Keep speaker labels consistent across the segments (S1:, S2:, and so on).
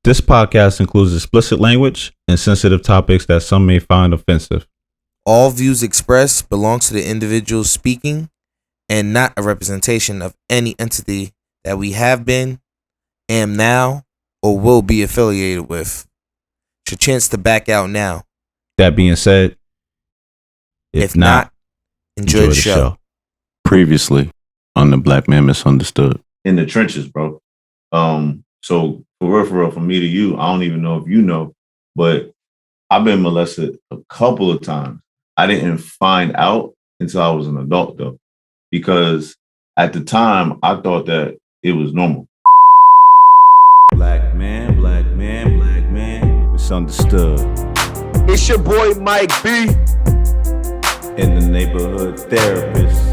S1: This podcast includes explicit language and sensitive topics that some may find offensive.
S2: All views expressed belong to the individual speaking and not a representation of any entity that we have been, am now, or will be affiliated with. It's your chance to back out now.
S1: That being said,
S2: If not, enjoy the show.
S3: Previously on the Black Man Misunderstood.
S4: In the trenches, bro. So for real, from me to you, I don't even know if you know, but I've been molested a couple of times. I didn't find out until I was an adult, though, because at the time I thought that it was normal.
S3: Black man, misunderstood.
S5: It's your boy Mike B.
S3: In the neighborhood therapist.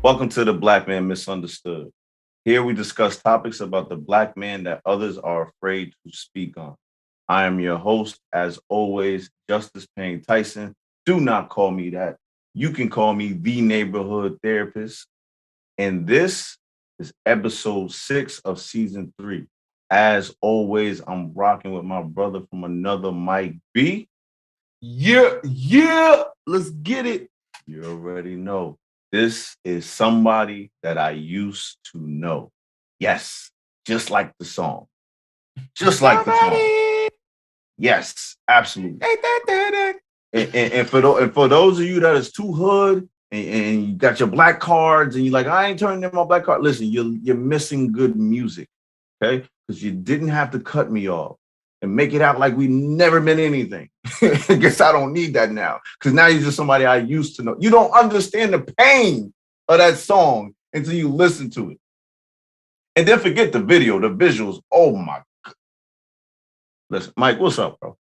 S4: Welcome to the Black Man Misunderstood. Here we discuss topics about the Black man that others are afraid to speak on. I am your host, as always, Justice Payne Tyson. Do not call me that. You can call me the neighborhood therapist. And this is episode 6 of season 3. As always, I'm rocking with my brother from another, Mike B.
S5: Yeah, let's get it.
S4: You already know. This is somebody that I used to know. Yes, just like the song. Just like the song. Yes, absolutely. And for those of you that is too hood and you got your black cards and you're like, I ain't turning in my black card. Listen, you're missing good music, okay? Because you didn't have to cut me off and make it out like we never meant anything. I guess I don't need that now. Because now you're just somebody I used to know. You don't understand the pain of that song until you listen to it. And then forget the video, the visuals. Oh my God. Listen, Mike, what's up, bro?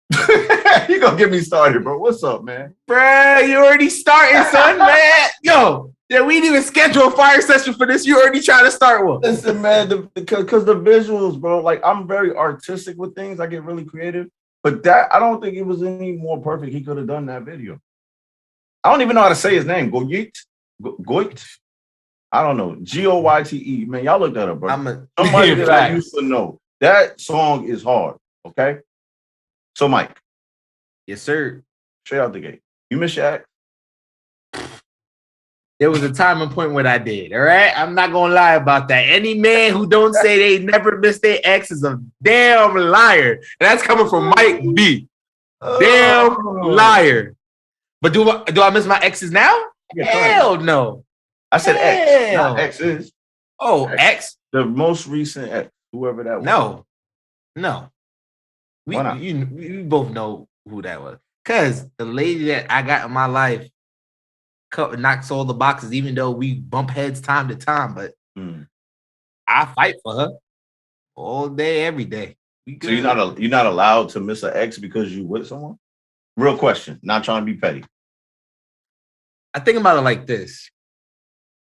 S4: You gonna get me started, bro. What's up, man?
S5: Bruh, you already starting, son, man. Yo, yeah, we didn't even schedule a fire session for this. You already trying to start one.
S4: Listen, man, because the visuals, bro, like I'm very artistic with things. I get really creative. But that, I don't think it was any more perfect. He could have done that video. I don't even know how to say his name. Goyte? Goyte? I don't know. Goyte. Man, y'all look that up, bro. Somebody that I used to know. That song is hard, okay? So, Mike.
S5: Yes, sir.
S4: Straight out the gate. You miss your ex?
S5: There was a time and point when I did, all right? I'm not going to lie about that. Any man who don't say they never miss their ex is a damn liar. And that's coming from Mike B. Damn liar. But do I miss my exes now? Hell no.
S4: I said ex, not exes.
S5: Oh, ex?
S4: The most recent ex, whoever that was.
S5: No.
S4: Why not?
S5: We both know who that was. Because the lady that I got in my life knocks all the boxes, even though we bump heads time to time. But I fight for her all day, every day.
S4: So you're not allowed to miss an ex because you with someone? Real question. Not trying to be petty.
S5: I think about it like this.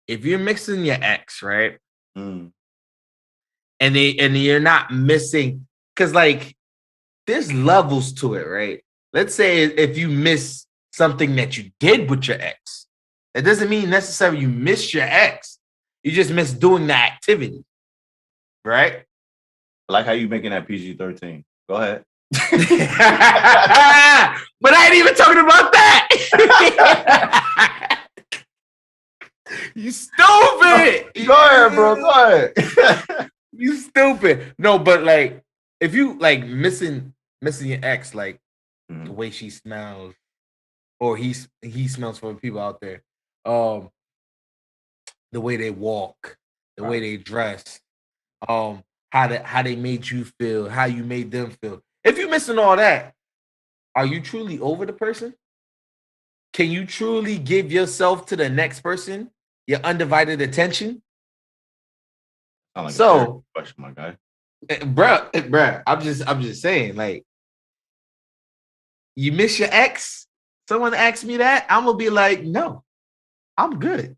S5: If you're mixing your ex, right? And you're not missing, because like there's levels to it, right? Let's say if you miss something that you did with your ex, it doesn't mean necessarily you miss your ex. You just miss doing the activity, right?
S4: I like how you making that PG-13. Go ahead.
S5: But I ain't even talking about that. You stupid.
S4: Go ahead, bro. Go ahead.
S5: You stupid. No, but like if you like missing your ex, like the way she smells, or he smells for people out there, the way they walk, the way they dress, how they made you feel, how you made them feel. If you're missing all that, are you truly over the person? Can you truly give yourself to the next person, your undivided attention?
S4: Like so, a question, my guy.
S5: Bruh, I'm just saying, like, you miss your ex? Someone asks me that, I'm gonna be like, no, I'm good.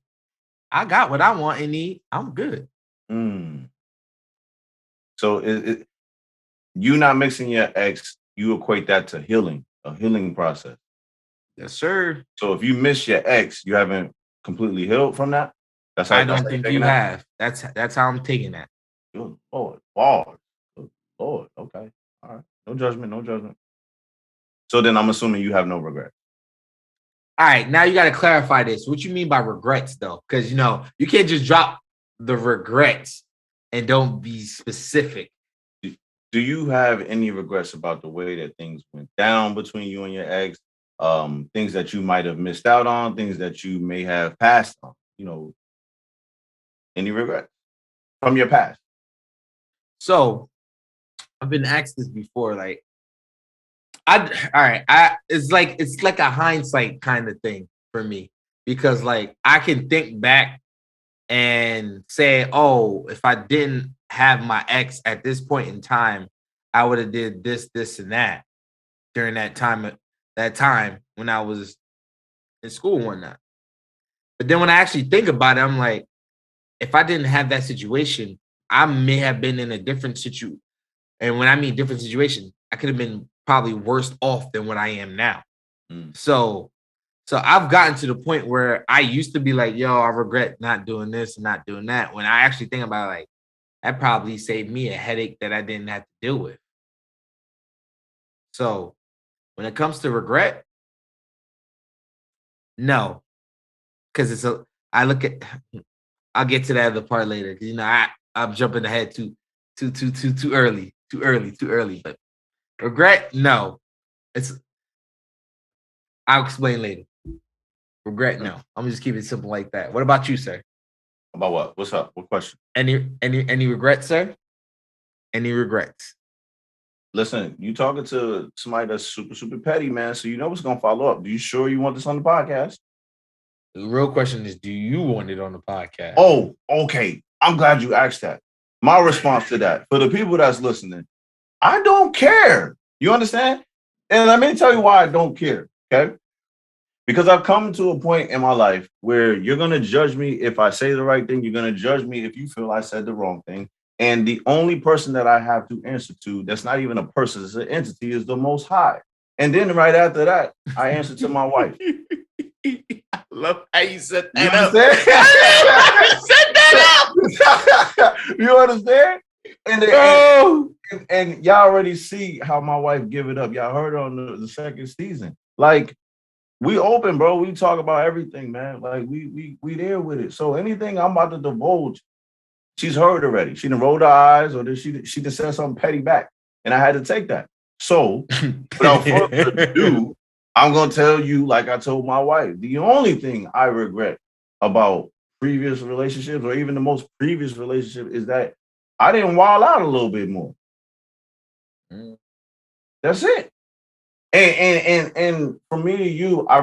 S5: I got what I want and need. I'm good.
S4: So you not mixing your ex, you equate that to healing, a healing process.
S5: Yes, sir.
S4: So if you miss your ex, you haven't completely healed from that? That's how
S5: I don't
S4: you're
S5: think
S4: taking
S5: you
S4: that?
S5: have. That's how I'm taking that.
S4: Good Lord. Bars. Good Lord. Okay. All right. No judgment. No judgment. So then I'm assuming you have no regret.
S5: All right, now you got to clarify this. What you mean by regrets, though? Because you can't just drop the regrets and don't be specific.
S4: Do you have any regrets about the way that things went down between you and your ex? Things that you might have missed out on, things that you may have passed on, any regrets from your past?
S5: So I've been asked this before. Like, it's like a hindsight kind of thing for me because like I can think back and say, oh, if I didn't have my ex at this point in time, I would have did this, and that during that time when I was in school and whatnot. But then when I actually think about it, I'm like, if I didn't have that situation, I may have been in a different situation. And when I mean different situation, I could have been probably worse off than what I am now.
S4: Mm.
S5: So I've gotten to the point where I used to be like, yo, I regret not doing this and not doing that. When I actually think about it, like, that probably saved me a headache that I didn't have to deal with. So when it comes to regret, no, because I look at, I'll get to that other part later. Because I'm jumping ahead too early. But regret, no, I'll explain later. Regret, no. I'm gonna just keep it simple like that. What about you, sir?
S4: About what? What's up? What question?
S5: Any regrets, sir? Any regrets?
S4: Listen, you talking to somebody that's super, super petty, man. So you know what's gonna follow up. Do you sure you want this on the podcast?
S5: The real question is, do you want it on the podcast?
S4: Oh, okay. I'm glad you asked that. My response to that, for the people that's listening, I don't care. You understand? And let me tell you why I don't care. Okay. Because I've come to a point in my life where you're going to judge me if I say the right thing. You're going to judge me if you feel I said the wrong thing. And the only person that I have to answer to, that's not even a person, it's an entity, is the Most High. And then right after that, I answer to my wife.
S5: I love how you set
S4: You
S5: that up.
S4: understand? Set that up. You understand? And y'all already see how my wife give it up. Y'all heard on the second season. Like, we open, bro. We talk about everything, man. Like we there with it. So anything I'm about to divulge, she's heard already. She done rolled her eyes, or she just said something petty back, and I had to take that. So without further ado, I'm gonna tell you, like I told my wife, the only thing I regret about previous relationships, or even the most previous relationship, is that I didn't wild out a little bit more. That's it. And for me to you, I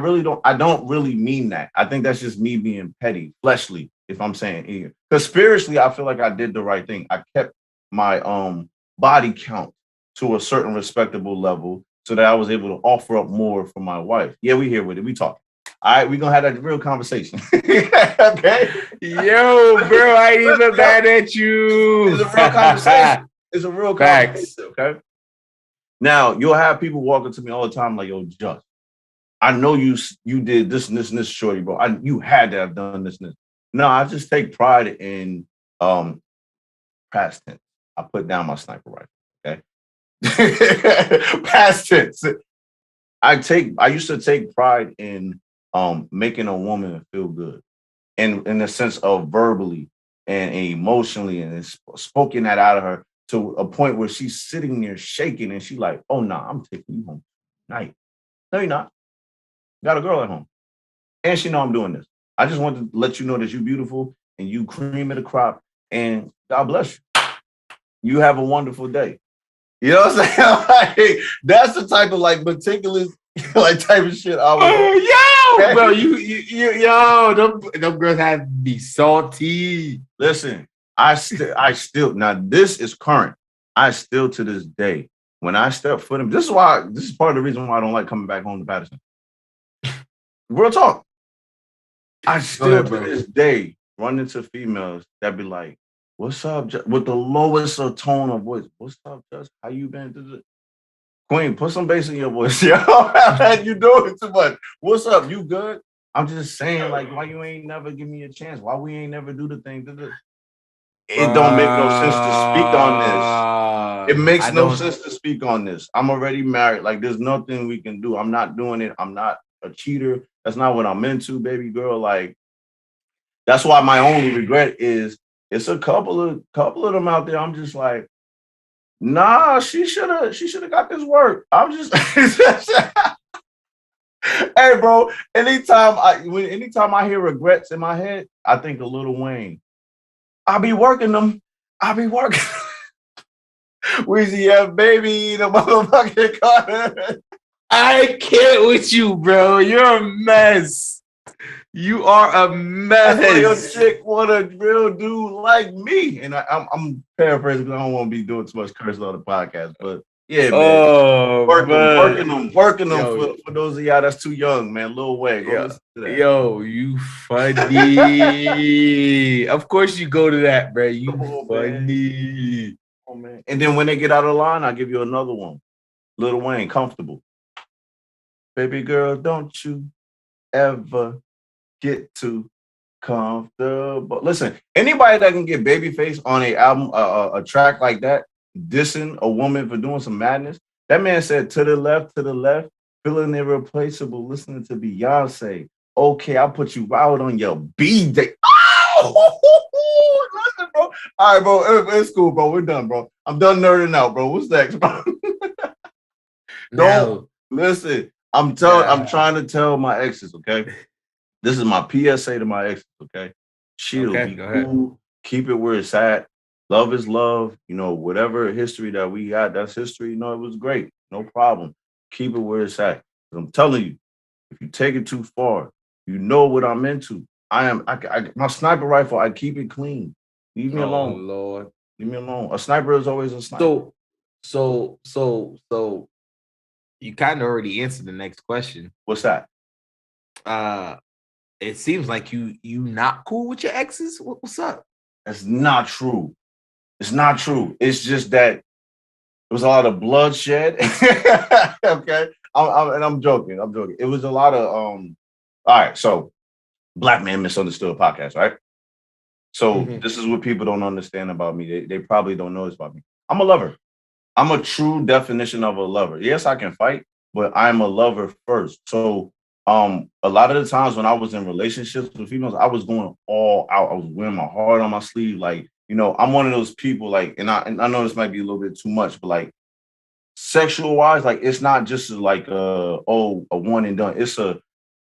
S4: don't really mean that. I think that's just me being petty, fleshly, if I'm saying here. Because spiritually, I feel like I did the right thing. I kept my body count to a certain respectable level so that I was able to offer up more for my wife. Yeah, we here with it. We talking. All right, we're gonna have that real conversation. Okay.
S5: Yo, bro, I ain't even mad at you.
S4: It's a real conversation. It's a real
S5: Facts.
S4: conversation, okay? Now, you'll have people walking to me all the time like, yo, Just, I know you did this and this and this, shorty, bro. You had to have done this and this. No, I just take pride in past tense. I put down my sniper rifle, okay? Past tense. I used to take pride in making a woman feel good, in the sense of verbally and emotionally, and spoken that out of her to a point where she's sitting there shaking and she's like, oh no, I'm taking you home tonight. No, you're not. Got a girl at home. And she know I'm doing this. I just want to let you know that you're beautiful and you cream of the crop, and God bless you. You have a wonderful day. You know what I'm saying? Like, that's the type of like meticulous like type of shit I was.
S5: Yo, bro, yo, them girls have to be salty.
S4: Listen, I still now this is current. I still to this day, when I step foot in, this is part of the reason why I don't like coming back home to Patterson. Real talk. I still to this day run into females that be like, what's up? With the lowest tone of voice. What's up, Just? How you been? Queen, put some bass in your voice. Yo, you doing too much. What's up? You good? I'm just saying, like, why you ain't never give me a chance? Why we ain't never do the thing? It don't make no sense to speak on this. It makes no sense to speak on this. I'm already married. Like, there's nothing we can do. I'm not doing it. I'm not a cheater. That's not what I'm into, baby girl. Like, that's why my only regret is it's a couple of them out there. I'm just like, nah, she should have got this work. I'm just hey, bro. Anytime I hear regrets in my head, I think of Lil Wayne. I be working them. I be working. Weezy F baby, the motherfucking car.
S5: I can't with you, bro. You're a mess. You are a
S4: That's why your
S5: mess.
S4: chick want a real dude like me. And I'm paraphrasing because I don't want to be doing too much cursing on the podcast. But yeah, man.
S5: Oh,
S4: Working them
S5: yo,
S4: for those of y'all that's too young, man. Lil Wayne, go listen to that.
S5: yo, you funny. Of course you go to that, bro. You funny.
S4: Oh, man. And then when they get out of line, I'll give you another one. Lil Wayne, Comfortable. Baby girl, don't you ever get too comfortable. Listen, anybody that can get Babyface on a album, a track like that, dissing a woman for doing some madness. That man said, to the left, feeling irreplaceable, listening to Beyonce. Okay, I'll put you out on your B-Day. Oh, listen, bro. All right, bro. It's cool, bro. We're done, bro. I'm done nerding out, bro. What's next, bro? Don't listen. I'm trying to tell my exes, okay? This is my PSA to my exes, okay? Chill, be cool, keep it where it's at. Love is love. You know, whatever history that we got, that's history. You know, it was great. No problem. Keep it where it's at. I'm telling you, if you take it too far, you know what I'm into. My sniper rifle, I keep it clean. Leave me alone.
S5: Lord.
S4: Leave me alone. A sniper is always a sniper.
S5: So you kind of already answered the next question.
S4: What's that?
S5: It seems like you not cool with your exes. What's up?
S4: That's not true. It's not true. It's just that there was a lot of bloodshed. Okay. I'm joking. It was a lot of all right, so Black Man Misunderstood podcast, right? So this is what people don't understand about me. They probably don't know this about me. I'm a lover. I'm a true definition of a lover. Yes, I can fight, but I'm a lover first. So a lot of the times when I was in relationships with females, I was going all out. I was wearing my heart on my sleeve. Like, you know, I'm one of those people, like, and I know this might be a little bit too much, but like sexual wise, like it's not just like a one and done.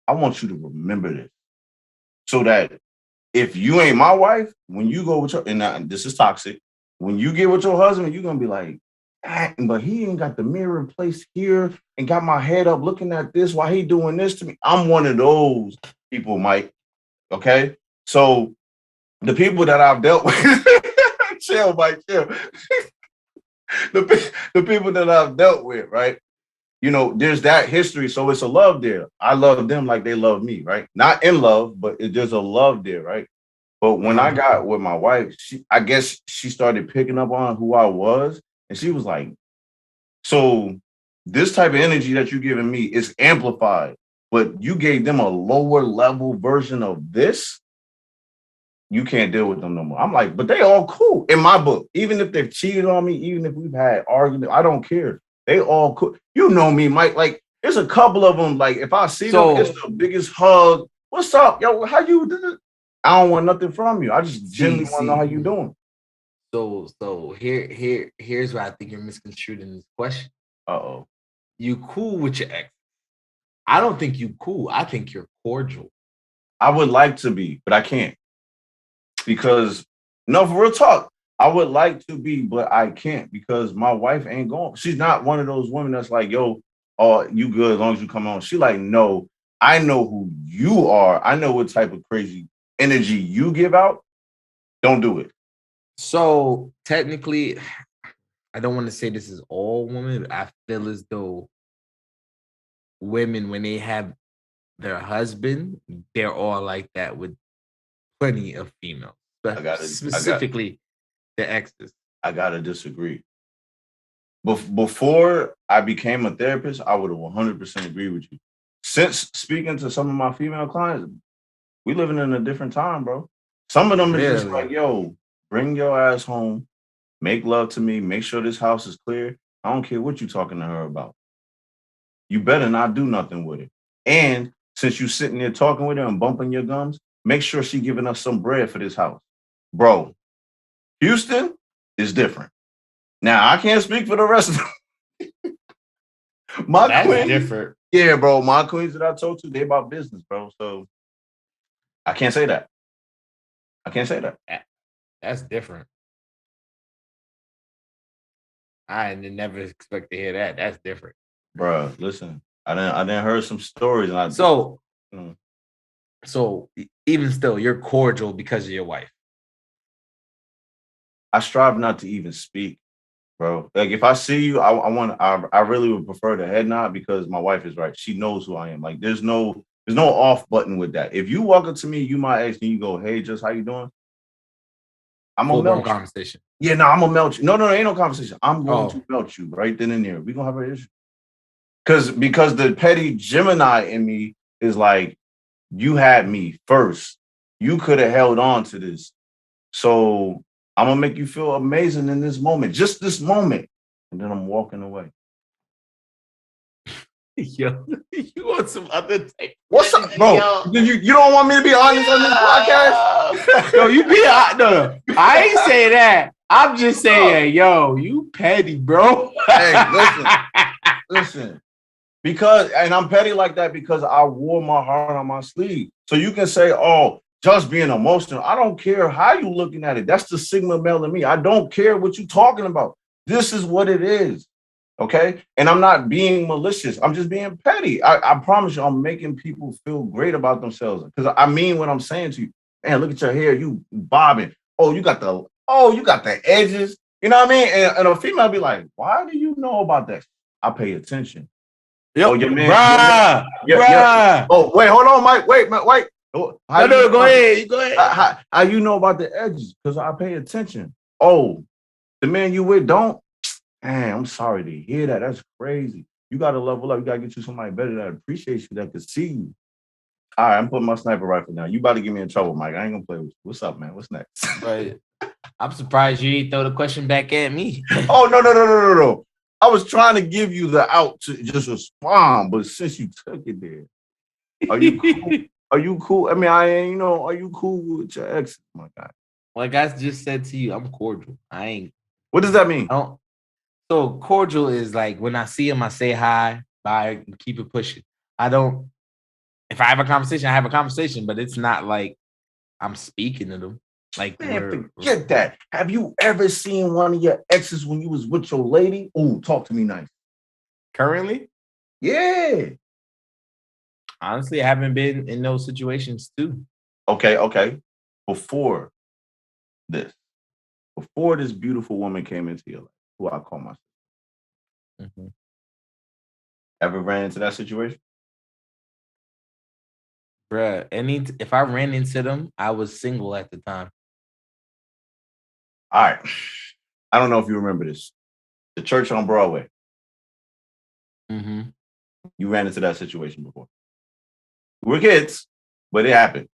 S4: I want you to remember this. So that if you ain't my wife, when you go with your, and this is toxic, when you get with your husband, you're gonna be like, but he ain't got the mirror placed here and got my head up looking at this while he doing this to me. I'm one of those people, Mike. Okay. So the people that I've dealt with, chill, Mike, chill. the people that I've dealt with, right? You know, there's that history. So it's a love there. I love them like they love me, right? Not in love, but there's a love there, right? But when I got with my wife, I guess she started picking up on who I was. And she was like, so this type of energy that you're giving me is amplified, but you gave them a lower level version of this. You can't deal with them no more. I'm like, but they all cool in my book. Even if they've cheated on me, even if we've had arguments, I don't care. They all cool. You know me, Mike. Like, there's a couple of them. Like, if I see them, it's the biggest hug. What's up, yo? How you do? I don't want nothing from you. I just genuinely want to know how you doing.
S5: So here's where I think you're misconstruing this question.
S4: Uh-oh.
S5: You cool with your ex? I don't think you cool. I think you're cordial.
S4: I would like to be, but I can't. Because, no, for real talk, I would like to be, but I can't because my wife ain't going. She's not one of those women that's like, yo, oh, you good as long as you come on. She like, no, I know who you are. I know what type of crazy energy you give out. Don't do it.
S5: So technically, I don't want to say this is all women, but I feel as though women, when they have their husband, they're all like that with plenty of females, specifically the exes.
S4: I gotta disagree. Before I became a therapist, I would have 100% agree with you. since speaking to some of my female clients, we living in a different time, bro. Some of them is just
S5: Really?
S4: like, yo, bring your ass home, make love to me, make sure this house is clear. I don't care what you talking to her about. You better not do nothing with it. And since you sitting there talking with her and bumping your gums, make sure she giving us some bread for this house. Bro, Houston is different. Now, I can't speak for the rest of them. My
S5: That's
S4: queens,
S5: different.
S4: yeah, bro. My queens that I told to, they about business, bro. So I can't say that. I can't say that.
S5: That's different. I didn't never expect to hear that. That's different.
S4: Bro, listen. I didn't heard some stories and I
S5: So,
S4: Mm.
S5: so even still, you're cordial because of your wife.
S4: I strive not to even speak, bro. Like if I see you, I really would prefer the head nod because my wife is right. She knows who I am. Like there's no off button with that. If you walk up to me, you my ex, and you go, "Hey, just how you doing?" I'm gonna
S5: Full blown
S4: melt you.
S5: conversation.
S4: Yeah, no, I'm gonna melt you. No, ain't no conversation. I'm going
S5: Oh,
S4: to melt you right then and there. We gonna have an issue. Because the petty Gemini in me is like, you had me first. You could have held on to this. So I'm gonna make you feel amazing in this moment, just this moment. And then I'm walking away.
S5: yo, you want some other type?
S4: What's up, bro?
S5: Yo.
S4: You don't want me to be honest on this podcast?
S5: No, you be no. I ain't say that. I'm just saying, yo, you petty, bro.
S4: Hey, listen. Because, and I'm petty like that because I wore my heart on my sleeve. So you can say, oh, just being emotional. I don't care how you looking at it. That's the Sigma male in me. I don't care what you talking about. This is what it is. Okay. And I'm not being malicious. I'm just being petty. I promise you, I'm making people feel great about themselves. Because I mean what I'm saying to you. Man, look at your hair. You bobbing. You got the edges. You know what I mean? And a female be like, why do you know about that? I pay attention.
S5: Yo,
S4: Your man,
S5: bruh.
S4: Oh, wait, hold on, Mike. Wait. How
S5: No, go ahead. Go ahead.
S4: How you know about the edges? Because I pay attention. Oh, the man you with don't? Man, I'm sorry to hear that. That's crazy. You got to level up. You got to get you somebody better that appreciates you, that can see you. All right, I'm putting my sniper rifle down. You about to get me in trouble, Mike. I ain't going to play with you. What's up, man? What's next?
S5: Right. I'm surprised you didn't throw the question back at me.
S4: Oh, no. I was trying to give you the out to just respond, but since you took it there, are you cool? Are you cool? I mean, are you cool with your ex? My guy.
S5: Like I just said to you, I'm cordial. I ain't.
S4: What does that mean?
S5: I don't. So cordial is like when I see him, I say hi, bye, and keep it pushing. I don't. If I have a conversation, I have a conversation, but it's not like I'm speaking to them. Like,
S4: Man, forget that. Have you ever seen one of your exes when you was with your lady? Oh, talk to me nice.
S5: Currently?
S4: Yeah.
S5: Honestly, I haven't been in those situations too.
S4: Okay. Before this beautiful woman came into your life, who I call myself.
S5: Mm-hmm.
S4: Ever ran into that situation?
S5: Bruh, if I ran into them, I was single at the time.
S4: All right. I don't know if you remember this. The church on Broadway.
S5: Mm-hmm.
S4: You ran into that situation before. We were kids, but it happened.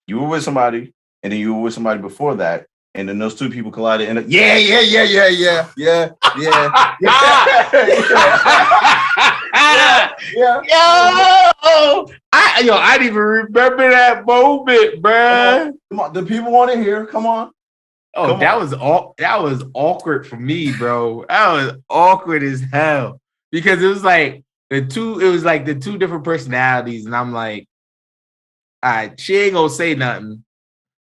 S4: You were with somebody, and then you were with somebody before that, and then those two people collided. And yeah.
S5: I didn't even remember that moment, bruh.
S4: Come on, the people want to hear. Come on.
S5: Oh, that was awkward for me, bro. That was awkward as hell because it was like the two different personalities, and I'm like, all right, she ain't gonna say nothing.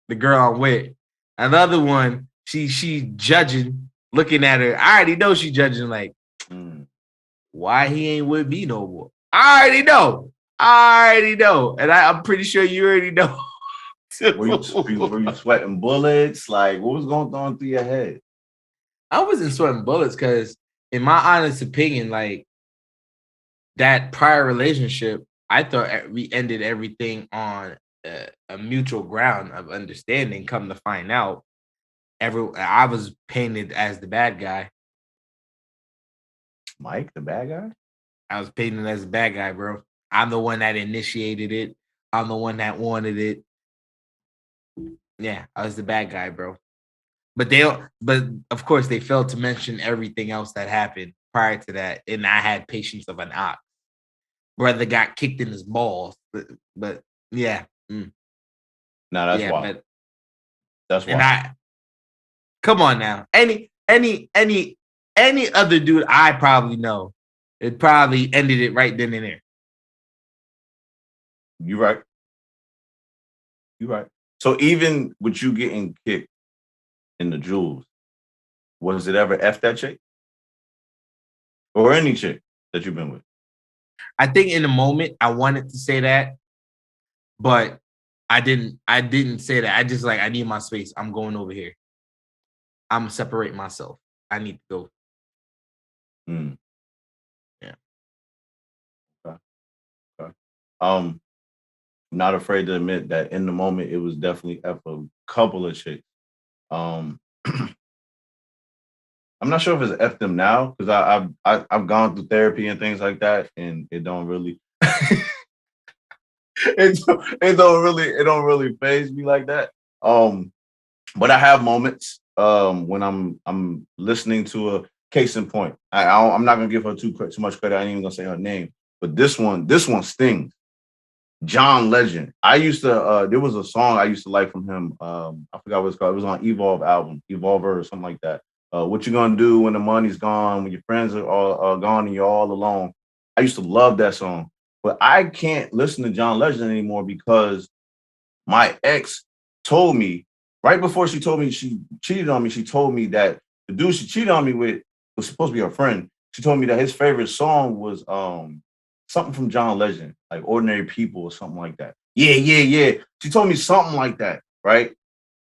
S5: The girl I'm with, another one, she judging, looking at her. I already know she judging, like, why he ain't with me no more. I already know, and I'm pretty sure you already know.
S4: Were you sweating bullets? Like, what was going on through your head?
S5: I wasn't sweating bullets because, in my honest opinion, like that prior relationship, I thought we ended everything on a mutual ground of understanding. Come to find out, I was painted as the bad guy.
S4: Mike, the bad guy?
S5: I was painted as a bad guy, bro. I'm the one that initiated it. I'm the one that wanted it. Yeah, I was the bad guy, bro. But of course they failed to mention everything else that happened prior to that. And I had patience of an ox. Brother got kicked in his balls. But yeah.
S4: Nah, that's
S5: yeah,
S4: wild.
S5: but
S4: That's
S5: and
S4: wild.
S5: come on now. Any other dude I probably know, it probably ended it right then and there.
S4: You right. You right. So even with you getting kicked in the jewels, was it ever F that chick? Or any chick that you've been with?
S5: I think in the moment I wanted to say that, but I didn't say that. I just like, I need my space. I'm going over here. I'm separating myself. I need to go. Yeah.
S4: Okay. Okay. Not afraid to admit that in the moment it was definitely F a couple of chicks. I'm not sure if it's F them now because I've gone through therapy and things like that, and it don't really it don't really phase me like that. But I have moments when I'm listening to a case in point. I'm not gonna give her too much credit. I ain't even gonna say her name, but this one stings. John Legend. I used to there was a song I used to like from him. I forgot what it's called. It was on Evolve album, Evolver or something like that. What you gonna do when the money's gone, when your friends are all gone and you're all alone? I used to love that song, but I can't listen to John Legend anymore because my ex told me right before she told me she cheated on me. She told me that the dude she cheated on me with was supposed to be her friend. She told me that his favorite song was something from John Legend, like Ordinary People or something like that. Yeah, yeah, yeah. She told me something like that, right?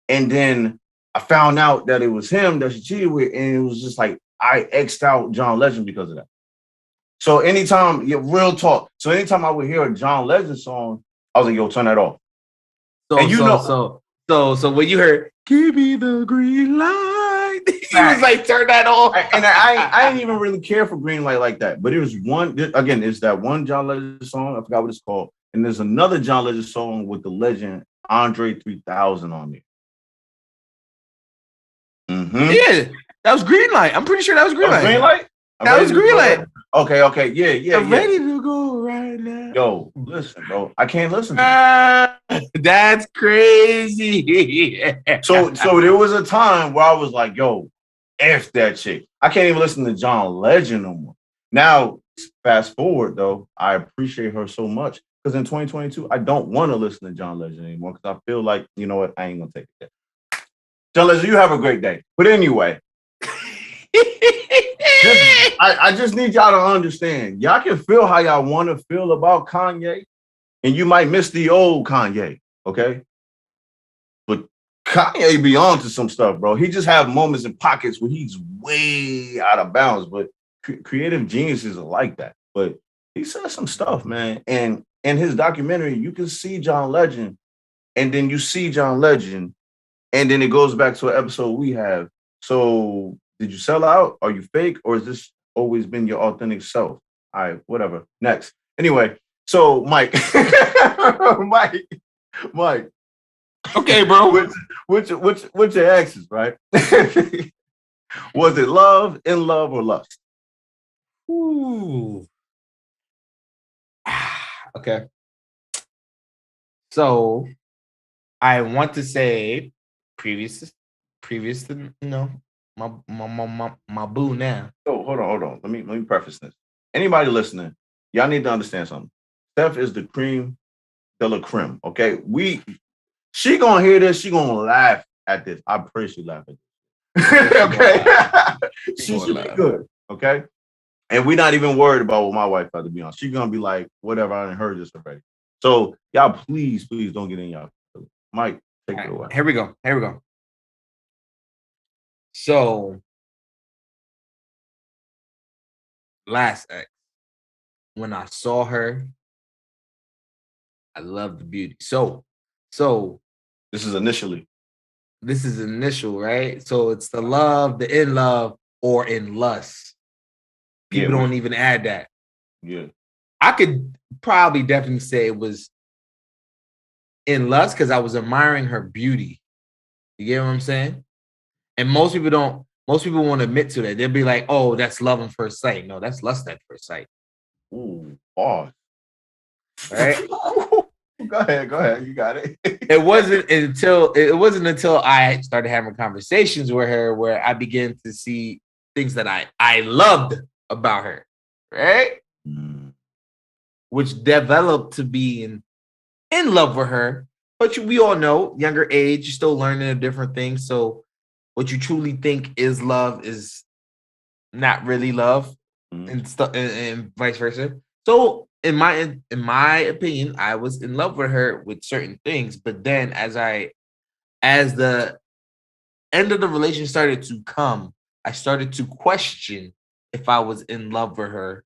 S4: And then I found out that it was him that she cheated with, and it was just like I X'd out John Legend because of that. So anytime, yeah, real talk. So anytime I would hear a John Legend song, I was like, yo, turn that off. And you know,
S5: So when you heard "Give me the green light," he was like, "Turn that off."
S4: I didn't even really care for green light like that. But it was one again. It's that one John Legend song. I forgot what it's called. And there's another John Legend song with the legend Andre 3000 on it.
S5: Yeah, that was green light. I'm pretty sure that was green light.
S4: Green light.
S5: That was green light.
S4: Okay. Yeah.
S5: I'm ready to go right now.
S4: Yo, listen, bro. I can't listen to
S5: it. That's crazy.
S4: So there was a time where I was like, yo, F that chick. I can't even listen to John Legend no more. Now, fast forward though, I appreciate her so much because in 2022, I don't want to listen to John Legend anymore because I feel like, you know what, I ain't gonna take it. John Legend, you have a great day. But anyway, I just need y'all to understand. Y'all can feel how y'all want to feel about Kanye, and you might miss the old Kanye, okay? But Kanye be on to some stuff, bro. He just have moments and pockets where he's way out of bounds, but creative geniuses are like that. But he says some stuff, man. And in his documentary, you can see John Legend, and then you see John Legend, and then it goes back to an episode we have. So did you sell out? Are you fake? Or has this always been your authentic self? All right, whatever. Next. Anyway, so Mike, Mike.
S5: Okay, bro.
S4: Which your exes, right? Was it love, in love, or lust?
S5: Ooh. Okay. So I want to say previous to my boo now.
S4: So hold on. Let me preface this. Anybody listening, y'all need to understand something. Steph is the cream de la creme. Okay, she gonna hear this. She gonna laugh at this. I pray she laugh at this. Okay, she should be good. Okay, and we're not even worried about what my wife had to be on. She's gonna be like, whatever. I didn't heard this already. So y'all, please don't get in y'all. Mike, take it away.
S5: Here we go. So last ex, when I saw her, I loved the beauty. So
S4: this is initially.
S5: This is initial, right? So it's the love, the in love, or in lust. People don't even add that.
S4: Yeah.
S5: I could probably definitely say it was in lust because I was admiring her beauty. You get what I'm saying? And most people don't. Most people won't admit to that. They'll be like, "Oh, that's love at first sight." No, that's lust at first sight.
S4: Ooh, pause.
S5: Right?
S4: Go ahead. You got it.
S5: It wasn't until I started having conversations with her where I began to see things that I loved about her, right? Which developed to be in love with her. But we all know, younger age, you're still learning a different things. So what you truly think is love is not really love, and vice versa. So in my opinion, I was in love with her with certain things, but then as the end of the relation started to come, I started to question if I was in love with her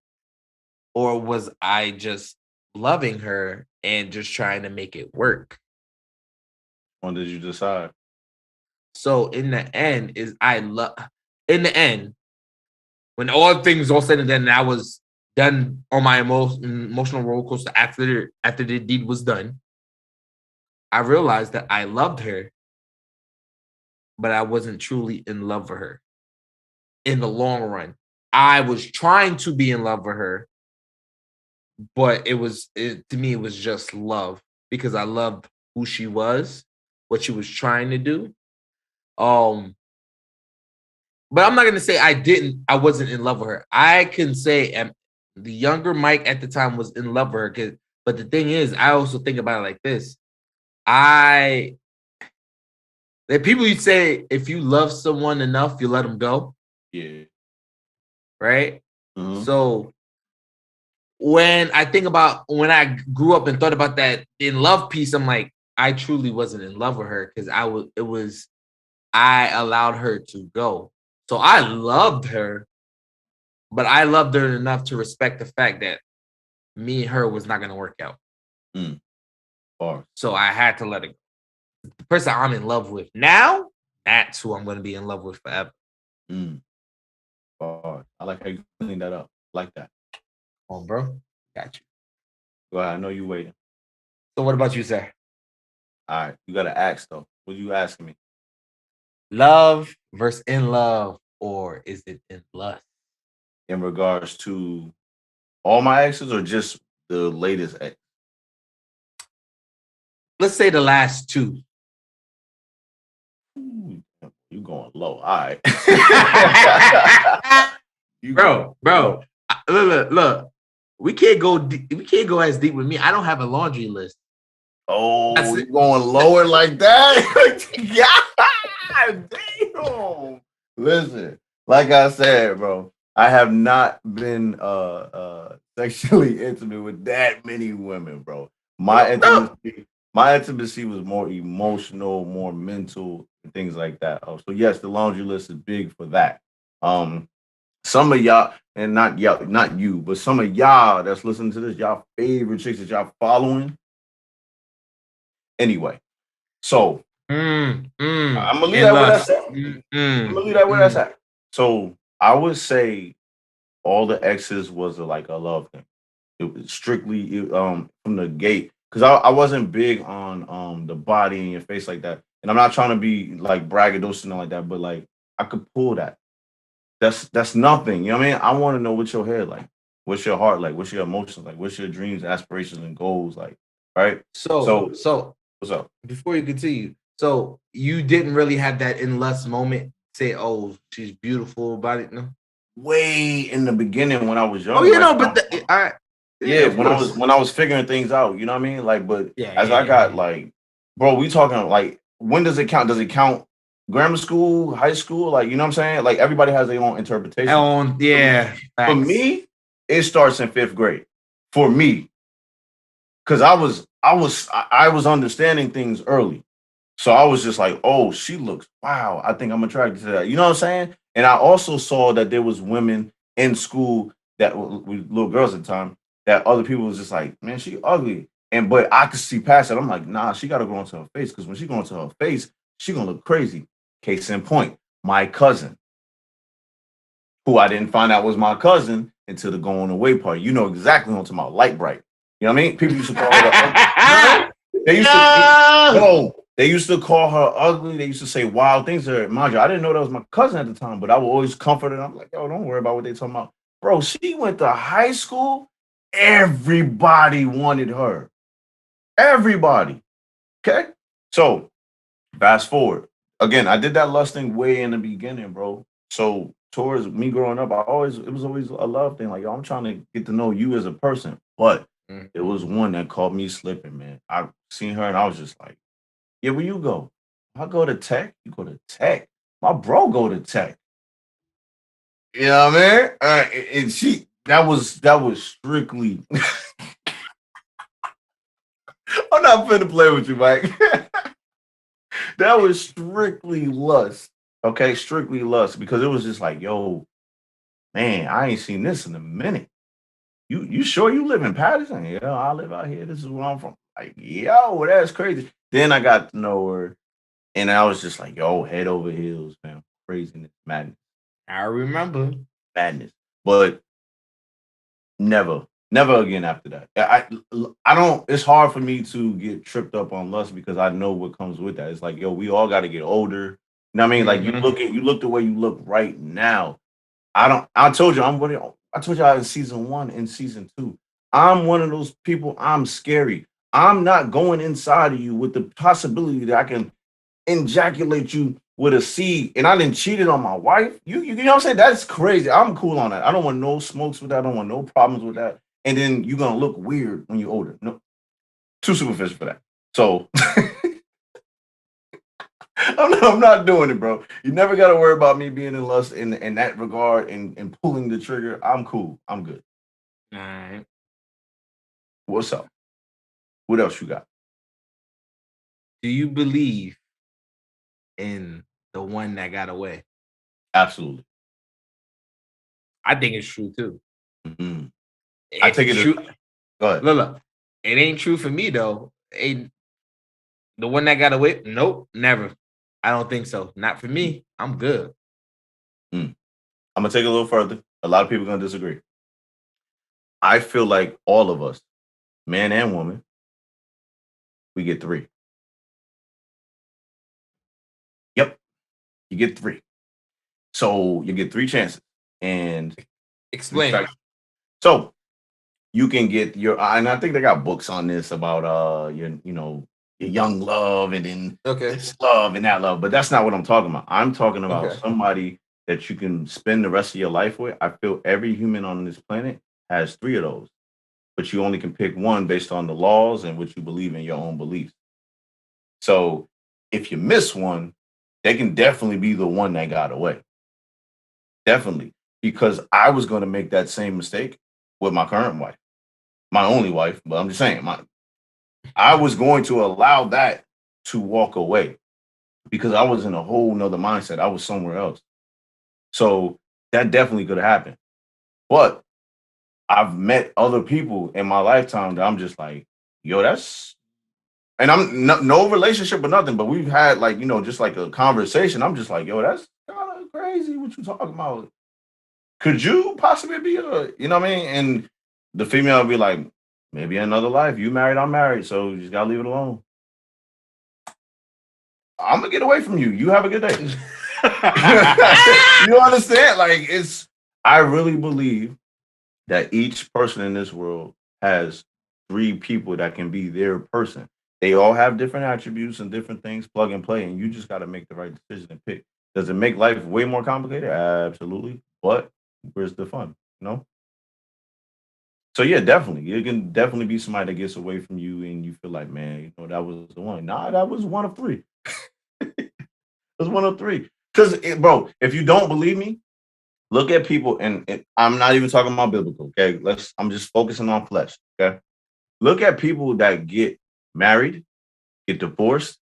S5: or was I just loving her and just trying to make it work.
S4: When did you decide?
S5: So in the end, in the end, when all things all said and done, and I was done on my emotional roller coaster after the deed was done, I realized that I loved her, but I wasn't truly in love with her. In the long run, I was trying to be in love with her, but to me it was just love because I loved who she was, what she was trying to do. But I'm not gonna say I wasn't in love with her. I can say the younger Mike at the time was in love with her. But the thing is, I also think about it like this. That people you say if you love someone enough, you let them go.
S4: Yeah.
S5: Right. So when I think about when I grew up and thought about that in love piece, I'm like, I truly wasn't in love with her because I allowed her to go. So I loved her, but I loved her enough to respect the fact that me and her was not going to work out. So I had to let it go. The person I'm in love with now, that's who I'm going to be in love with forever.
S4: I like how you clean that up. Like that.
S5: Oh, bro. Got you.
S4: Go ahead. I know you waiting.
S5: So what about you, sir?
S4: All right. You got to ask, though. What are you asking me?
S5: Love versus in love, or is it in lust?
S4: In regards to all my exes or just the latest ex?
S5: Let's say the last two.
S4: Ooh, you going low. All right.
S5: Bro. Look. We can't go as deep with me. I don't have a laundry list.
S4: Oh, you going lower like that? God damn. Listen, like I said, bro, I have not been sexually intimate with that many women, bro. My intimacy was more emotional, more mental, and things like that. So yes, the laundry list is big for that. Some of y'all, and not you, but some of y'all that's listening to this, y'all favorite chicks that y'all following. Anyway, so I'm gonna leave that where that's at. I'm gonna leave that where that's at. So I would say all the exes was like a love thing. It was strictly from the gate because I wasn't big on the body in your face like that, and I'm not trying to be like braggadocious and like that, but like I could pull that. That's nothing. You know what I mean? I want to know what's your head like, what's your heart like, what's your emotions like, what's your dreams, aspirations, and goals like, right?
S5: So
S4: what's up?
S5: Before you continue, so you didn't really have that in lust moment. Say, oh, she's beautiful, body. No,
S4: way in the beginning when I was young.
S5: Oh, you know, but
S4: when I was figuring things out, you know what I mean? Like, but as I got like, bro, we talking like when does it count? Does it count grammar school, high school? Like, you know what I'm saying? Like everybody has their own interpretation. For me, it starts in 5th grade. For me. Cause I was understanding things early. So I was just like, oh, she looks, wow, I think I'm attracted to that. You know what I'm saying? And I also saw that there was women in school that were little girls at the time that other people was just like, man, she ugly. But I could see past it. I'm like, nah, she got to go into her face because when she go into her face, she gonna look crazy. Case in point, my cousin, who I didn't find out was my cousin into the going away party. You know exactly what I'm talking about. Light bright. You know what I mean? People used to call her ugly. They used to they used to call her ugly. They used to say wild things to her. Mind you, I didn't know that was my cousin at the time, but I would always comfort her. I'm like, yo, don't worry about what they talking about. Bro, she went to high school. Everybody wanted her. Everybody. Okay. So fast forward. Again, I did that lust thing way in the beginning, bro. So towards me growing up, it was always a love thing. Like, yo, I'm trying to get to know you as a person. But it was one that caught me slipping, man. I seen her and I was just like, yeah, where you go? I go to tech, you go to tech. My bro go to tech. You know what I mean? And she that was strictly I'm not finna play with you, Mike. That was strictly lust. Okay, strictly lust because it was just like, yo, man, I ain't seen this in a minute. You sure you live in Patterson? Yeah, I live out here. This is where I'm from. Like, yo, that's crazy. Then I got to know her, and I was just like, yo, head over heels, man. Craziness, madness,
S5: I remember.
S4: madness. But never again after that. I don't. It's hard for me to get tripped up on lust because I know what comes with that. It's like, yo, we all got to get older. You know what I mean? Like you look the way you look right now. I don't. I told you I told y'all in season 1 and season 2. I'm one of those people. I'm scary. I'm not going inside of you with the possibility that I can ejaculate you with a seed, and I didn't cheated on my wife. You know what I'm saying? That's crazy. I'm cool on that. I don't want no smokes with that. I don't want no problems with that. And then you're gonna look weird when you're older. No, too superficial for that. So I'm not doing it, bro. You never got to worry about me being in lust in that regard and pulling the trigger. I'm cool. I'm good.
S5: All right.
S4: What's up? What else you got?
S5: Do you believe in the one that got away?
S4: Absolutely.
S5: I think it's true too.
S4: Mm-hmm. I take it.
S5: True.
S4: Go ahead.
S5: Look, it ain't true for me though. The one that got away? Nope, never. I don't think so. Not for me. I'm good.
S4: I'm gonna take it a little further. A lot of people are gonna disagree. I feel like all of us, man and woman, we get 3. Yep, you get 3. So you get 3 chances, and
S5: Explain.
S4: So you can get and I think they got books on this about your your young love and then this love and that love, but that's not what I'm talking about. I'm talking about somebody that you can spend the rest of your life with. I feel every human on this planet has 3 of those, but you only can pick one based on the laws and what you believe in your own beliefs. So if you miss one, they can definitely be the one that got away. Definitely. Because I was going to make that same mistake with my current wife, my only wife, but I'm just saying, I was going to allow that to walk away because I was in a whole nother mindset. I was somewhere else. So that definitely could have happened. But I've met other people in my lifetime that I'm just like, yo, and I'm no relationship or nothing, but we've had like, just like a conversation. I'm just like, yo, that's kind of crazy what you talking about. Could you possibly be you know what I mean? And the female would be like, maybe another life. You married, I'm married, so you just gotta leave it alone. I'm gonna get away from you. You have a good day. You understand? Like I really believe that each person in this world has 3 people that can be their person. They all have different attributes and different things, plug and play, and you just got to make the right decision and pick. Does it make life way more complicated? Absolutely. But where's the fun? So yeah, definitely. It can definitely be somebody that gets away from you and you feel like, man, that was the one. Nah, that was one of 3. It was one of 3. Because, bro, if you don't believe me, look at people, and I'm not even talking about biblical, okay? I'm just focusing on flesh, okay? Look at people that get married, get divorced,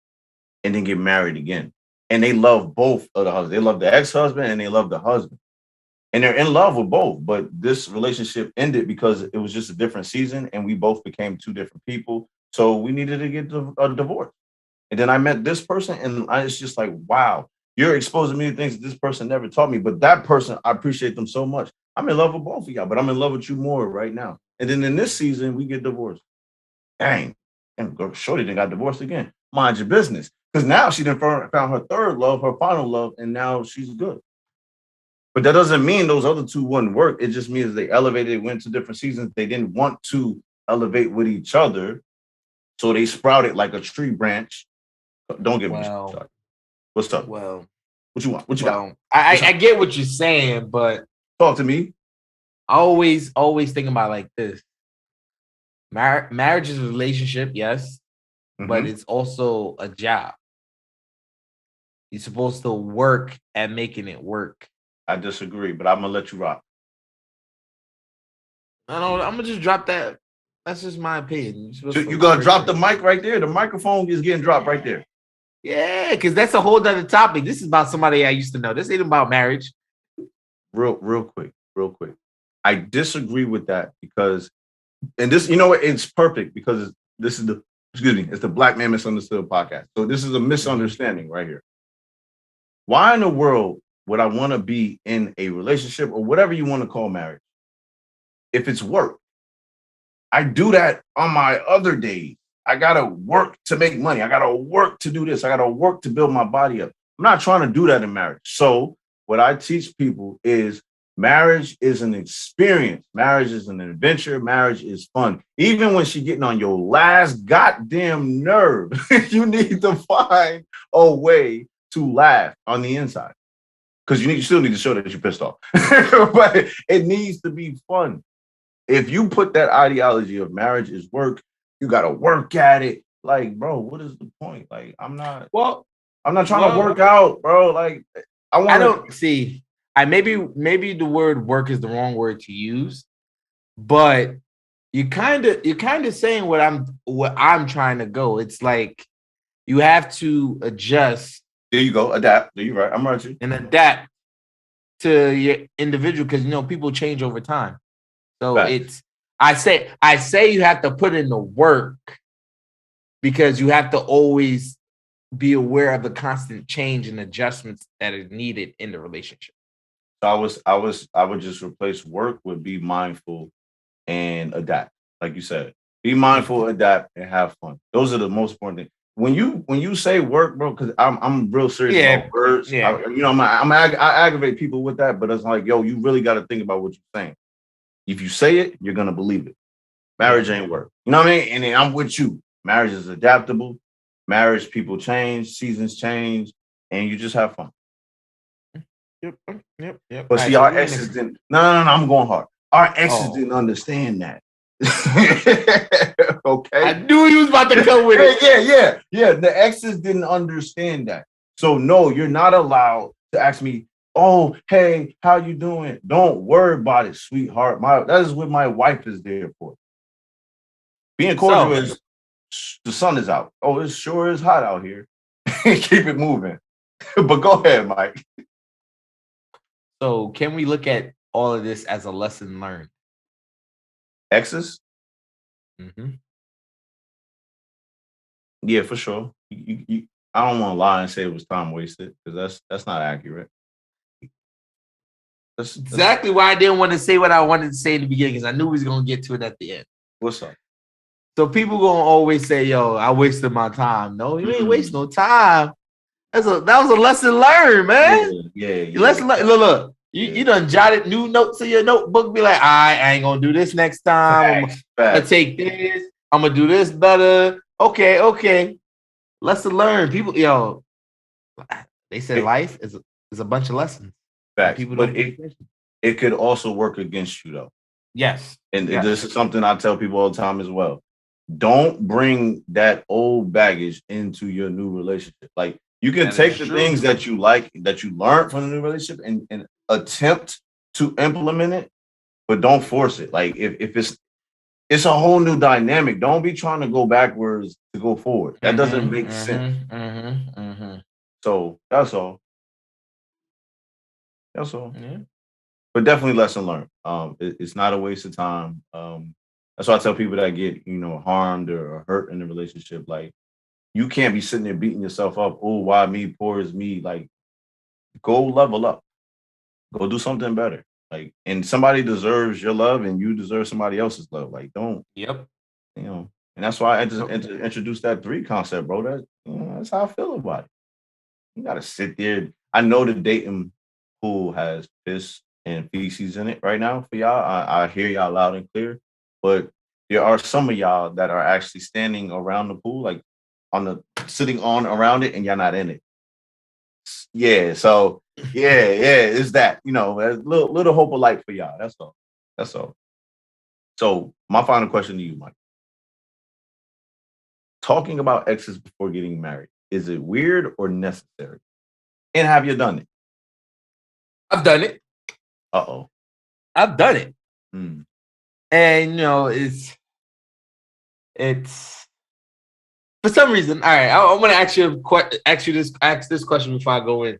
S4: and then get married again. And they love both of the husbands. They love the ex-husband and they love the husband. And they're in love with both, but this relationship ended because it was just a different season and we both became 2 different people. So we needed to get a divorce. And then I met this person and I was just like, wow, you're exposing me to things that this person never taught me. But that person, I appreciate them so much. I'm in love with both of y'all, but I'm in love with you more right now. And then in this season, we get divorced. Dang. And Shorty done got divorced again. Mind your business. Because now she done found her third love, her final love, and now she's good. But that doesn't mean those other two wouldn't work. It just means they elevated, went to different seasons. They didn't want to elevate with each other. So they sprouted like a tree branch. Don't get me started. What's up?
S5: Well,
S4: what you want? What you got?
S5: I get what you're saying, but
S4: talk to me.
S5: I always thinking about like this. Marriage is a relationship, yes, but it's also a job. You're supposed to work at making it work.
S4: I disagree, but I'm gonna let you rock.
S5: I don't. I'm gonna just drop that. That's just my opinion.
S4: You gonna drop the mic right there? The microphone is getting dropped right there.
S5: Yeah, because that's a whole other topic. This is about somebody I used to know. This ain't about marriage.
S4: Real quick. I disagree with that because, and this, you know what? It's perfect because this is it's the Black Man Misunderstood podcast. So this is a misunderstanding right here. Why in the world would I want to be in a relationship or whatever you want to call marriage if it's work? I do that on my other days. I gotta work to make money. I gotta work to do this. I gotta work to build my body up. I'm not trying to do that in marriage. So what I teach people is marriage is an experience. Marriage is an adventure. Marriage is fun. Even when she's getting on your last goddamn nerve, you need to find a way to laugh on the inside. Because you still need to show that you're pissed off. But it needs to be fun. If you put that ideology of marriage is work, you got to work at it. Like, bro, what is the point? Like, I'm not trying to work out, bro. Like,
S5: I don't see. Maybe the word work is the wrong word to use, but you're kind of saying what I'm trying to go. It's like you have to adjust.
S4: There you go, adapt. You're right. I'm right.
S5: And adapt to your individual because people change over time. So
S4: Facts.
S5: I say you have to put in the work because you have to always be aware of the constant change and adjustments that are needed in the relationship.
S4: So I would just replace work with be mindful and adapt. Like you said, be mindful, adapt, and have fun. Those are the most important things. When you say work, bro, because I'm real serious about words.
S5: Yeah.
S4: I aggravate people with that, but it's like, yo, you really got to think about what you're saying. If you say it, you're gonna believe it. Marriage ain't work. You know what I mean? And then I'm with you. Marriage is adaptable. Marriage, people change, seasons change, and you just have fun.
S5: Yep.
S4: But see, our exes didn't. No, I'm going hard. Our exes didn't understand that. Okay.
S5: I knew he was about to come with
S4: it. Yeah. The exes didn't understand that. So no, you're not allowed to ask me, oh, hey, how you doing? Don't worry about it, sweetheart. That is what my wife is there for. Being cordial is the sun is out. Oh, it sure is hot out here. Keep it moving. But go ahead, Mike.
S5: So can we look at all of this as a lesson learned?
S4: Exes?
S5: Mm-hmm.
S4: Yeah, for sure. I don't want to lie and say it was time wasted because that's not accurate. That's
S5: exactly why I didn't want to say what I wanted to say in the beginning because I knew we was gonna get to it at the end.
S4: What's up?
S5: So people gonna always say, "Yo, I wasted my time." No, you ain't waste no time. That was a lesson learned, man.
S4: Yeah.
S5: Lesson learned. Look. You done jotted new notes in your notebook. Be like, I ain't gonna do this next time. I'm gonna take this. I'm gonna do this better. Okay. Lesson learned. People, they said life is a bunch of lessons.
S4: Facts.
S5: People
S4: but it could also work against you though.
S5: Yes.
S4: And this is something I tell people all the time as well. Don't bring that old baggage into your new relationship. Like you can take the things that you like, that you learned from the new relationship and attempt to implement it, but don't force it. Like if it's a whole new dynamic. Don't be trying to go backwards to go forward. That doesn't make sense. So that's all. Yeah. But definitely lesson learned. It's not a waste of time. That's why I tell people that get, harmed or hurt in a relationship. Like, you can't be sitting there beating yourself up. Oh, why me? Poor is me. Like, go level up. Go do something better. Like, and somebody deserves your love, and you deserve somebody else's love. Like, don't
S5: Yep.
S4: and that's why I introduced that three concept, bro. That's how I feel about it. You gotta sit there. I know the dating pool has piss and feces in it right now for y'all. I hear y'all loud and clear, but there are some of y'all that are actually standing around the pool, like sitting on around it, and y'all not in it. Yeah, so it's that, a little hope of light for y'all. That's all. That's all. So my final question to you, Mike. Talking about exes before getting married, is it weird or necessary? And have you done it?
S5: I've done it.
S4: Uh-oh.
S5: I've done it.
S4: Mm.
S5: And it's for some reason. All right, I'm gonna ask this question before I go in,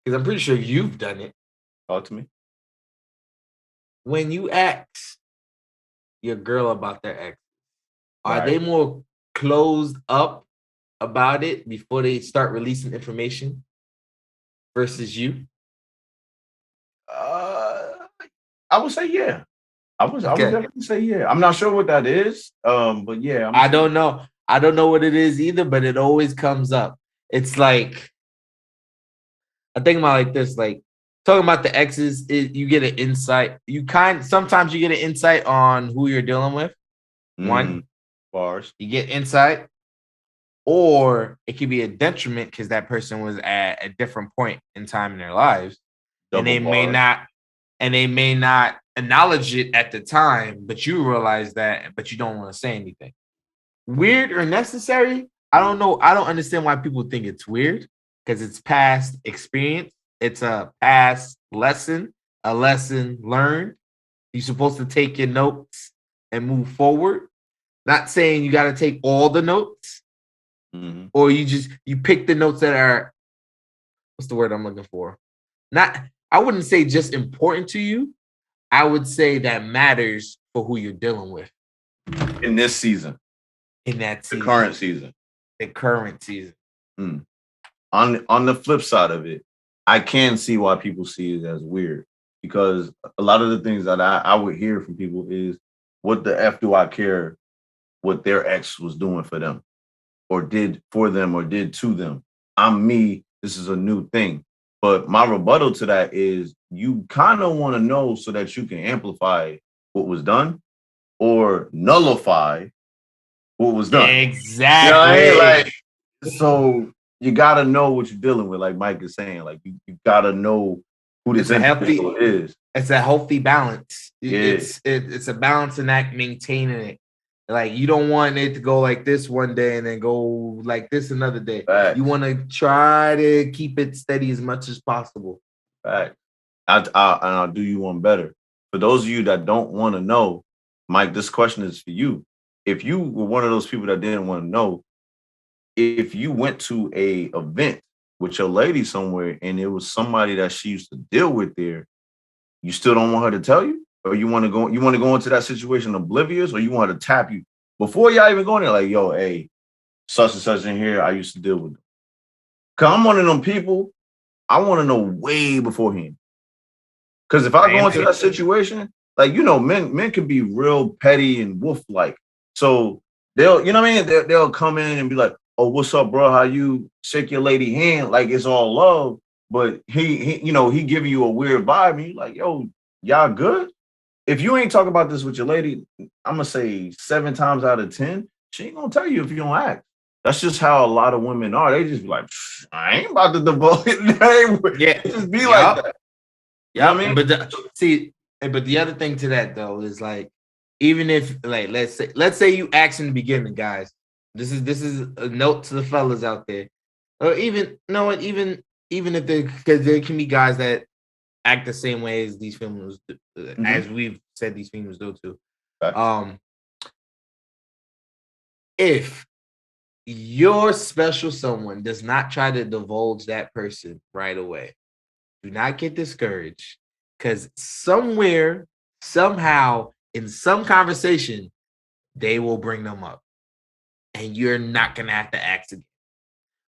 S5: because I'm pretty sure you've done it.
S4: Talk to me.
S5: When you ask your girl about their ex, are
S4: Right.
S5: they more closed up about it before they start releasing information versus you?
S4: I would say yeah. I would definitely say yeah. I'm not sure what that is. But yeah,
S5: I don't know. I don't know what it is either, but it always comes up. It's like, I think about it like this, like talking about the exes, you get an insight. Sometimes you get an insight on who you're dealing with. One,
S4: bars.
S5: you get insight, or it could be a detriment because that person was at a different point in time in their lives, and they may not acknowledge it at the time, but you realize that, but you don't want to say anything. Weird or necessary? I don't know. I don't understand why people think it's weird, because it's past experience. It's a past lesson, a lesson learned. You're supposed to take your notes and move forward. Not saying you got to take all the notes, or you pick the notes that are, what's the word I'm looking for? I wouldn't say just important to you. I would say that matters for who you're dealing with
S4: in this season.
S5: In that season.
S4: Current season.
S5: The current season.
S4: On the flip side of it, I can see why people see it as weird, because a lot of the things that I would hear from people is, what the F do I care what their ex was doing for them or did for them or did to them? I'm me. This is a new thing. But my rebuttal to that is, you kind of want to know so that you can amplify what was done or nullify what was done.
S5: Exactly.
S4: You know what I mean? Like, so you got to know what you're dealing with. Like Mike is saying, like you got to know who this individual is.
S5: It's a healthy balance.
S4: Yeah.
S5: It's a balancing act, maintaining it. Like, you don't want it to go like this one day and then go like this another day.
S4: Facts.
S5: You want to try to keep it steady as much as possible.
S4: Fact. I'll do you one better. For those of you that don't want to know, Mike, this question is for you. If you were one of those people that didn't want to know, if you went to a event with your lady somewhere and it was somebody that she used to deal with there, you still don't want her to tell you? Or you want to go into that situation oblivious, or you want her to tap you before y'all even go in there, like, yo, hey, such and such in here, I used to deal with them. Cause I'm one of them people, I want to know way beforehand. Because if I go into that situation, like, men can be real petty and wolf-like. So they'll, you know what I mean? They'll come in and be like, oh, what's up, bro? How you shake your lady hand like it's all love, but he giving you a weird vibe, and you like, yo, y'all good? If you ain't talking about this with your lady, I'm gonna say 7 times out of 10, she ain't gonna tell you if you don't act. That's just how a lot of women are. They just be like, I ain't about to divulge it.
S5: Yeah,
S4: just be like that.
S5: Yeah, you know what I mean? But the other thing to that though is, like, even if, like, let's say you ask in the beginning, guys. This is a note to the fellas out there, or even if because there can be guys that act the same way as these females do, as we've said these females do too. If your special someone does not try to divulge that person right away, do not get discouraged, because somewhere, somehow, in some conversation, they will bring them up, and you're not gonna have to ask again.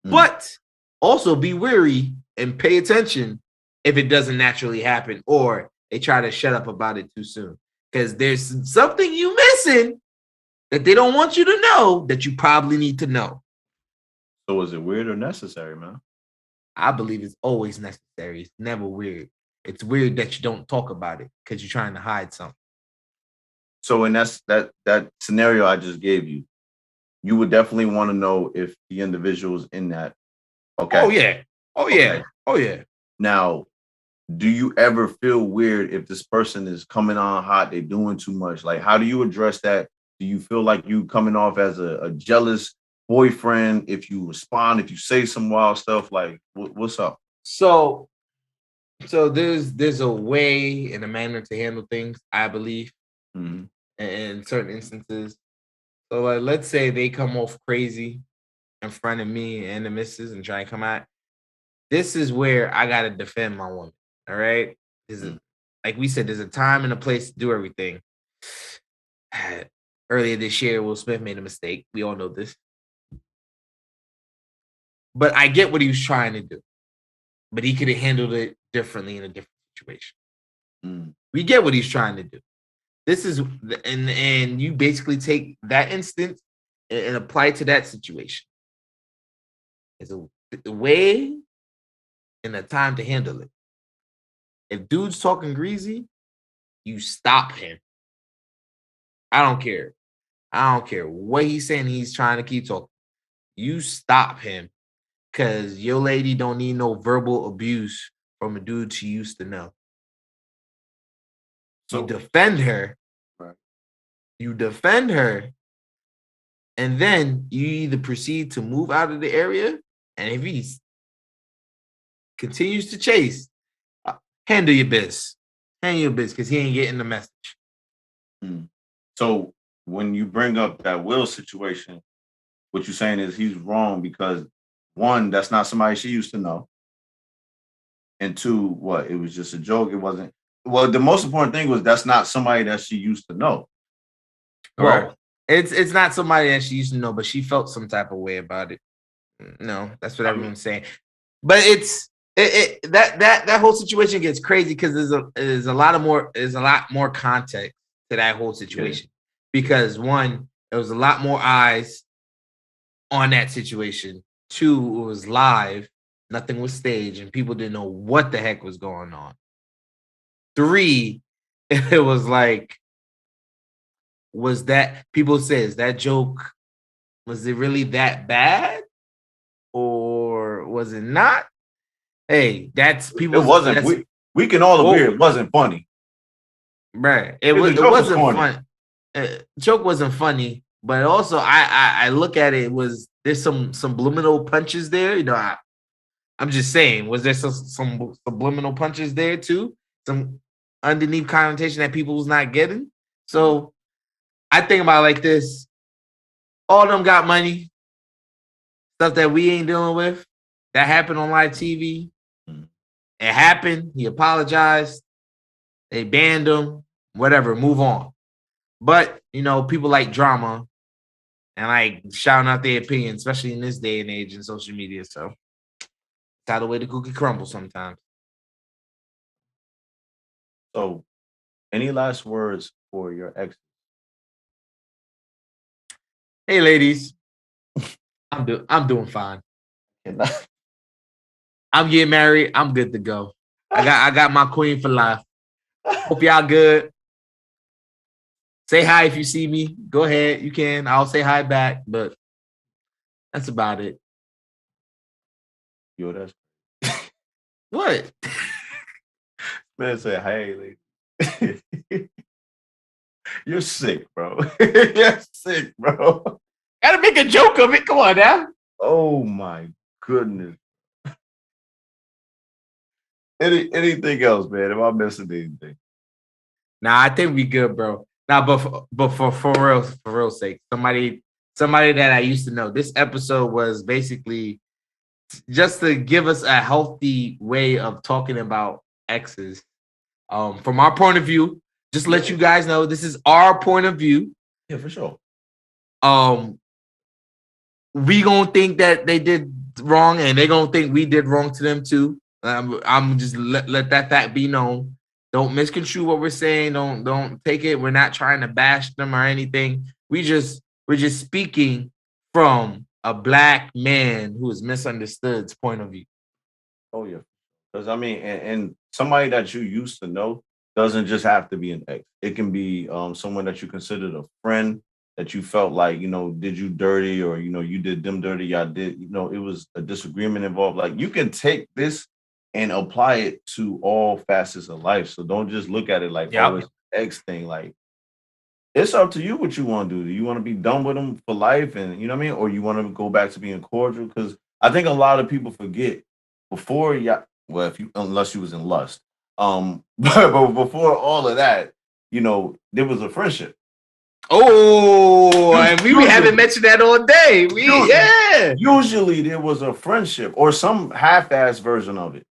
S5: But also be wary and pay attention if it doesn't naturally happen, or they try to shut up about it too soon. Because there's something you missing that they don't want you to know that you probably need to know.
S4: So is it weird or necessary, man?
S5: I believe it's always necessary. It's never weird. It's weird that you don't talk about it because you're trying to hide something.
S4: So in that scenario I just gave you, you would definitely want to know if the individual's in that. Okay.
S5: Oh yeah. Oh yeah.
S4: Okay.
S5: Oh yeah.
S4: Now, do you ever feel weird if this person is coming on hot, they're doing too much? Like, how do you address that? Do you feel like you coming off as a jealous boyfriend if you respond, if you say some wild stuff? Like, what's up?
S5: So there's a way and a manner to handle things, I believe,
S4: Mhm.
S5: in certain instances. So like, let's say they come off crazy in front of me and the missus and try and come out. This is where I gotta defend my woman. All right. Like we said, there's a time and a place to do everything. Earlier this year, Will Smith made a mistake. We all know this. But I get what he was trying to do. But he could have handled it differently in a different situation. We get what he's trying to do. This is and you basically take that instance and apply it to that situation. There's a way and a time to handle it. If dude's talking greasy, you stop him. I don't care. I don't care what he's saying. He's trying to keep talking. You stop him because your lady don't need no verbal abuse from a dude she used to know. So you defend her.
S4: Right.
S5: You defend her. And then you either proceed to move out of the area, and if he continues to chase, handle your biz. Handle your biz because he ain't getting the message.
S4: So when you bring up that Will situation, what you're saying is he's wrong because one, that's not somebody she used to know. And two, what? It was just a joke. It wasn't. Well, the most important thing was that's not somebody that she used to know. Correct?
S5: Well, it's not somebody that she used to know, but she felt some type of way about it. No, that's what everyone's saying. But that whole situation gets crazy because there's a lot more context to that whole situation. Because one, there was a lot more eyes on that situation. Two, it was live, nothing was staged, and people didn't know what the heck was going on. Three, it was like, was that people says that joke, was it really that bad? Or was it not? Hey, that's people.
S4: It wasn't. We can all agree it wasn't funny.
S5: Right. It wasn't fun. Joke wasn't funny, but also I look at it was there's some subliminal punches there. You know, I'm just saying, was there some subliminal punches there too? Some underneath connotation that people was not getting. So I think about it like this: all of them got money, stuff that we ain't dealing with. That happened on live TV. It happened. He apologized. They banned him. Whatever. Move on. But you know, people like drama and like shouting out their opinion, especially in this day and age in social media. So it's how the way the cookie crumbles sometimes.
S4: So, any last words for your ex?
S5: Hey, ladies, I'm doing fine. I'm getting married. I'm good to go. I got my queen for life. Hope y'all good. Say hi if you see me. Go ahead. You can. I'll say hi back, but that's about it.
S4: Yo, that's
S5: what?
S4: Man say, hey, lady. You're sick, bro. You're sick, bro.
S5: Gotta make a joke of it. Come on now.
S4: Oh my goodness. Anything else, man? Am I missing anything?
S5: Nah, I think we good, bro. Nah, but for real sake, somebody that I used to know. This episode was basically just to give us a healthy way of talking about exes. From our point of view, just let you guys know this is our point of view.
S4: Yeah, for sure.
S5: We gonna think that they did wrong, and they gonna think we did wrong to them too. I'm just let that fact be known. Don't misconstrue what we're saying. Don't take it. We're not trying to bash them or anything. We're just speaking from a black man who is misunderstood's point of view.
S4: Oh yeah, because I mean, and somebody that you used to know doesn't just have to be an ex. It can be someone that you considered a friend that you felt like did you dirty or you did them dirty. Y'all did it was a disagreement involved. Like you can take this and apply it to all facets of life. So don't just look at it like oh it's an ex thing. Like it's up to you what you want to do. Do you want to be done with them for life, and you know what I mean, or you want to go back to being cordial? Because I think a lot of people forget before well, unless you was in lust, but before all of that, there was a friendship.
S5: Oh, and we haven't mentioned that all day.
S4: Usually there was a friendship or some half-ass version of it.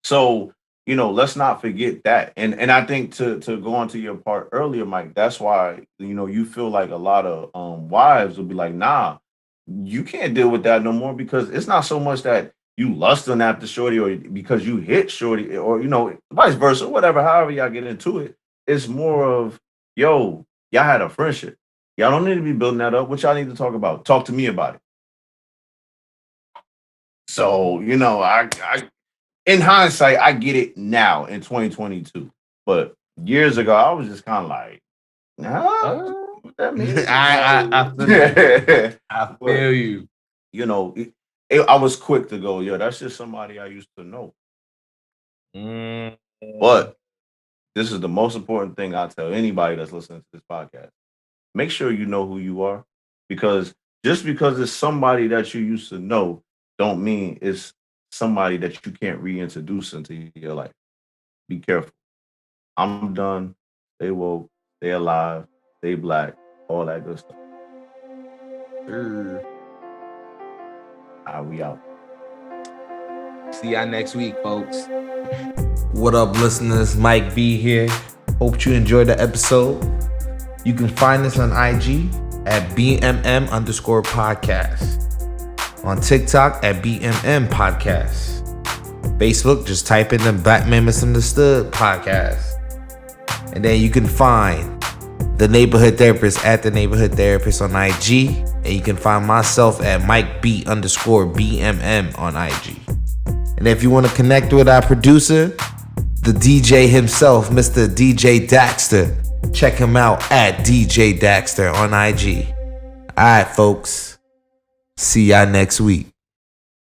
S4: So let's not forget that. And I think to go on to your part earlier, Mike, that's why you feel like a lot of wives will be like, nah, you can't deal with that no more because it's not so much that you lusting after shorty or because you hit shorty or vice versa, whatever, however y'all get into it. It's more of y'all had a friendship. Y'all don't need to be building that up. What y'all need to talk about? Talk to me about it. So, I in hindsight, I get it now in 2022. But years ago, I was just kind of like, nah, what that means?
S5: I feel you.
S4: I was quick to go, that's just somebody I used to know. But this is the most important thing I tell anybody that's listening to this podcast. Make sure you know who you are, because just because it's somebody that you used to know don't mean it's somebody that you can't reintroduce into your life. Be careful. I'm done. Stay woke, stay alive, stay black, all that good stuff. We out.
S5: See y'all next week, folks.
S2: What up, listeners? Mike B here. Hope you enjoyed the episode. You can find us on IG at BMM_podcast. On TikTok at BMM Podcast. Facebook, just type in the Black Man Misunderstood Podcast. And then you can find the Neighborhood Therapist at the Neighborhood Therapist on IG. And you can find myself at Mike B_BMM on IG. And if you want to connect with our producer, the DJ himself, Mr. DJ Daxter, check him out at DJ Daxter on IG. All right, folks. See y'all next week.